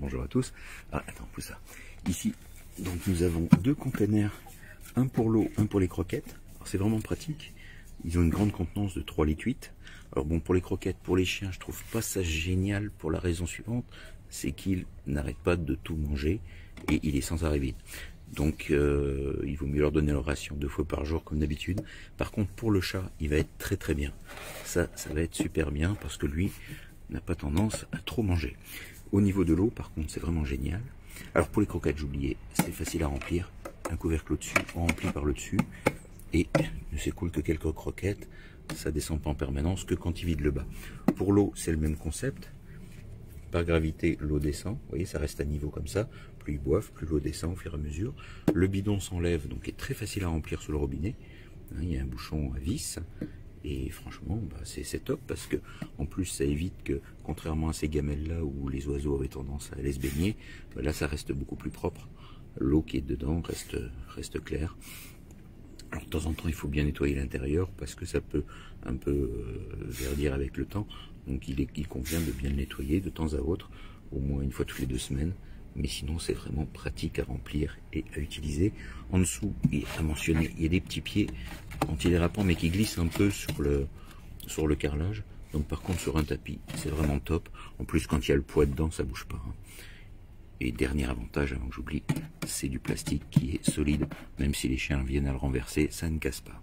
bonjour à tous. Ah, attends, on pousse ça. Ici, donc nous avons deux containers, un pour l'eau, un pour les croquettes. C'est vraiment pratique. Ils ont une grande contenance de 3,8 litres. Alors bon, pour les croquettes, pour les chiens, je trouve pas ça génial pour la raison suivante, c'est qu'ils n'arrêtent pas de tout manger et il est sans arrêt vide. Donc il vaut mieux leur donner leur ration 2 fois par jour comme d'habitude. Par contre, pour le chat, il va être très bien. Ça va être super bien parce que lui n'a pas tendance à trop manger. Au niveau de l'eau, par contre, c'est vraiment génial. Alors pour les croquettes, j'oubliais, c'est facile à remplir. Un couvercle au-dessus, on remplit par le dessus. Et il ne s'écoule que quelques croquettes. Ça descend pas en permanence que quand il vide le bas. Pour l'eau, c'est le même concept. Par gravité, l'eau descend. Vous voyez, ça reste à niveau comme ça. Plus ils boivent, plus l'eau descend au fur et à mesure. Le bidon s'enlève, donc est très facile à remplir sous le robinet. Il y a un bouchon à vis. Et franchement, c'est top parce que en plus, ça évite que, contrairement à ces gamelles-là où les oiseaux avaient tendance à aller se baigner, là, ça reste beaucoup plus propre. L'eau qui est dedans reste claire. Alors de temps en temps, il faut bien nettoyer l'intérieur parce que ça peut un peu verdir avec le temps. Donc il convient de bien le nettoyer de temps à autre, au moins une fois toutes les 2 semaines. Mais sinon, c'est vraiment pratique à remplir et à utiliser. En dessous, et à mentionner, il y a des petits pieds antidérapants mais qui glissent un peu sur le carrelage. Donc par contre, sur un tapis, c'est vraiment top. En plus, quand il y a le poids dedans, ça bouge pas. Et dernier avantage, avant que j'oublie, c'est du plastique qui est solide. Même si les chiens viennent à le renverser, ça ne casse pas.